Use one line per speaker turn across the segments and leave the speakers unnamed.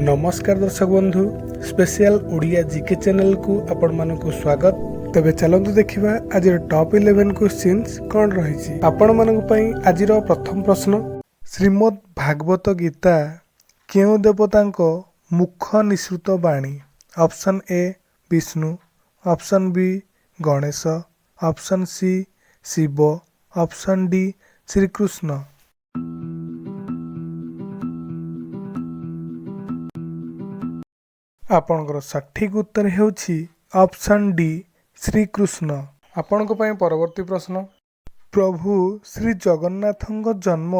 नमस्कार दर्शक बंधु स्पेशल ओडिया जीके चैनल को आपण मानकु स्वागत। तेबे चलंतु देखिबा आज टॉप 11 क्वेश्चंस कोन रहिछि। आपण मानकु पई आजिर प्रथम प्रश्न, श्रीमद् भागवत गीता केउ देवतांको मुख निसृत बाणी? Option A Vishnu, option B Ganesh, option C Shiv, option D Shrikrishna. आपणकर सठिक उत्तर हेउछि ऑप्शन डी श्रीकृष्ण। आपणक पई परवर्ती प्रश्न, प्रभु श्री जगन्नाथଙ୍କ जन्म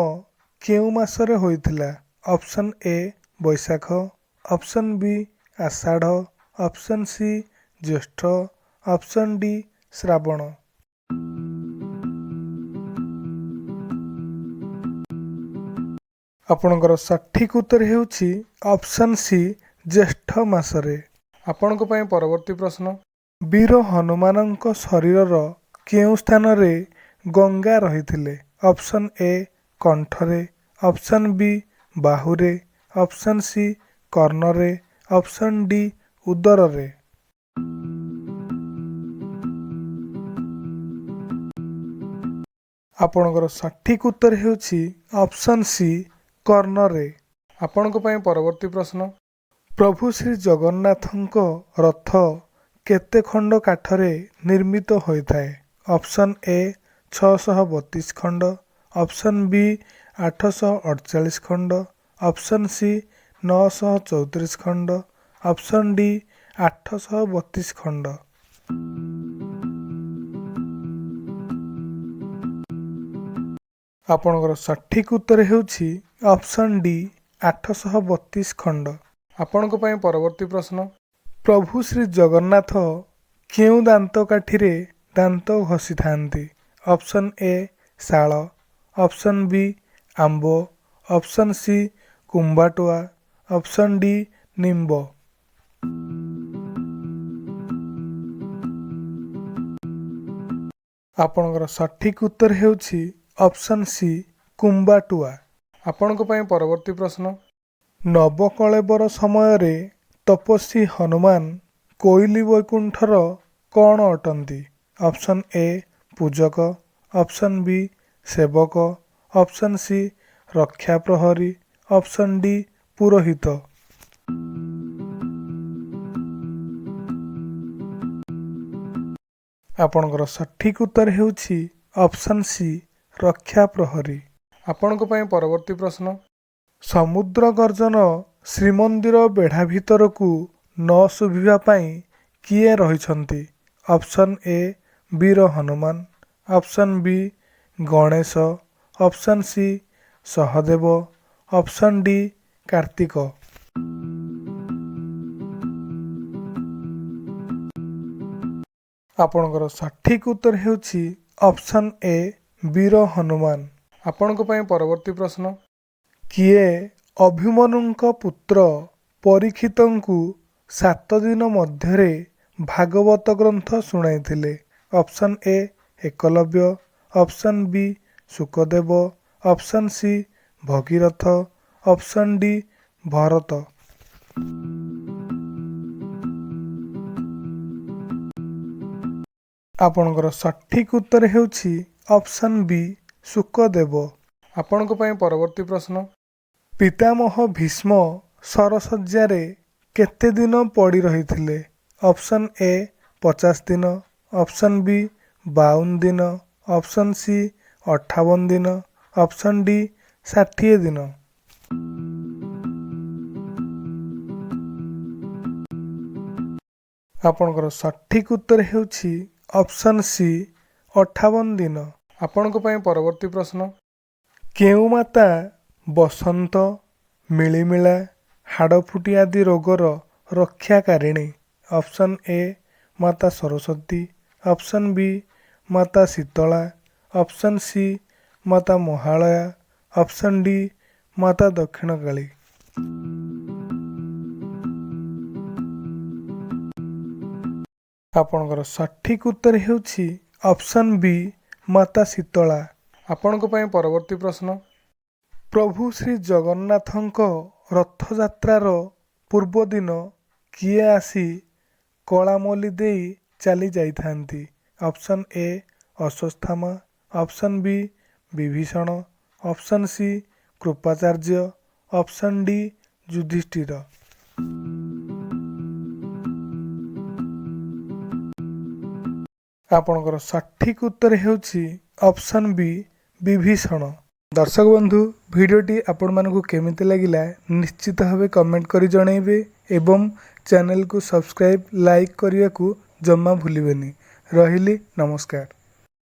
केउ मासरे होइथिला? Option A Baishakh, option B Ashadh, option C Jyeshtha, option D Shravan. आपणकर सठिक उत्तर हेउछि ऑप्शन सी ज्येष्ठ मासरे। आपणक पई परवर्ती प्रश्न, वीर हनुमानଙ୍କ शरीरर केउ स्थानरे गंगा रहिथिले? ऑप्शन ए कंठरे, ऑप्शन बी बाहुरे, ऑप्शन सी कर्णरे, ऑप्शन डी उदररे। आपणकर सठिक उत्तर हेउछि ऑप्शन सी कर्णरे। आपणक पई परवर्ती प्रश्न, प्रभु श्री जगन्नाथଙ୍କ रथ केते खंड काठरे निर्मित होइथाए? ऑप्शन ए 632 खंड, ऑप्शन बी 848 खंड, ऑप्शन सी 934 खंड, ऑप्शन डी 832 खंड। आपणकर सठिक उत्तर हेउछि ऑप्शन डी 832 खंड। आपणक पई परवर्ती प्रश्न, प्रभु श्री जगन्नाथ केउ दांत काठिरे दांत घसी थांती? ऑप्शन ए शाल, ऑप्शन बी आंबो, ऑप्शन सी कुंबाटुआ, ऑप्शन डी निम्ब। आपणकर सठिक उत्तर हेउछि ऑप्शन सी कुंबाटुआ। आपणक पई परवर्ती प्रश्न, नवकळेबर समयरे तपस्वी हनुमान कोइली वैकुंठर कौन अटंती? ऑप्शन ए पूजक, ऑप्शन बी सेवक, ऑप्शन सी रक्षा प्रहरी, ऑप्शन डी पुरोहित। आपणकर सठिक उत्तर हेउछि ऑप्शन सी रक्षा प्रहरी। आपणक पई परवर्ती प्रश्न, समुद्र गर्जन श्रीमंदिर बेढ़ा भितरकू न शुभिबा पई किए रहिछंती? ऑप्शन ए वीर Hanuman, option B Ganesh, option C Sahadev, option D Kartik. आपणकर सठिक उत्तर हेउछि ऑप्शन ए वीर हनुमान। आपणक पई परवर्ती प्रश्न, किए अभिमन्युଙ୍କ पुत्र परीक्षितଙ୍କୁ 7 दिन मध्यरे भागवत ग्रंथ शुणाइथिले? Option A Eklavya, option B Sukdev, option C Bhagirath, option D Bharat. आपणकर सठिक उत्तर हेउछि ऑप्शन बी सुकदेव। आपणक पई परवर्ती प्रश्न, पितामह भीष्म सरसज्जारे केते दिन पड़ी रहिथिले? ऑप्शन ए 50 दिन, ऑप्शन बी 52 दिन, ऑप्शन सी 58 दिन, ऑप्शन डी 60 दिन। आपणकर सठिक उत्तर हेउछि ऑप्शन सी 58 दिन। आपणक पई परवर्ती प्रश्न, केउ माता बसंत मिलिमिला हाड़फुटी आदि रोगर रक्षाकारिणी? ऑप्शन ए माता सरस्वती, ऑप्शन बी माता शीतला, ऑप्शन सी माता महालया, ऑप्शन डी माता दक्षिणकाली। आपणकर सठिक उत्तर हेउछि ऑप्शन बी माता शीतला। आपणक पई परवर्ती प्रश्न, प्रभु श्री जगन्नाथଙ୍କ ରଥଯାତ୍ରାର ପୂର୍ବଦିନ କିଏ ଆସି କଳାମଲି ଦେଇ ଚାଲି ଯାଇଥାନ୍ତି? Option A Ashwatthama, option B Vibhishan, option C Kripacharya, option D Yudhishthir. ଆପଣଙ୍କର ସଠିକ୍ ଉତ୍ତର ହେଉଛି ଅପସନ୍ ବି ବିଭୀଷଣ। ଦର୍ଶକ ବନ୍ଧୁ, ଭିଡ଼ିଓଟି ଆପଣମାନଙ୍କୁ କେମିତି ଲାଗିଲା ନିଶ୍ଚିତ ଭାବେ କମେଣ୍ଟ କରି ଜଣାଇବେ ଏବଂ ଚ୍ୟାନେଲକୁ ସବସ୍କ୍ରାଇବ୍ ଲାଇକ୍ କରିବାକୁ ଜମା ଭୁଲିବେନି। ରହିଲି, ନମସ୍କାର।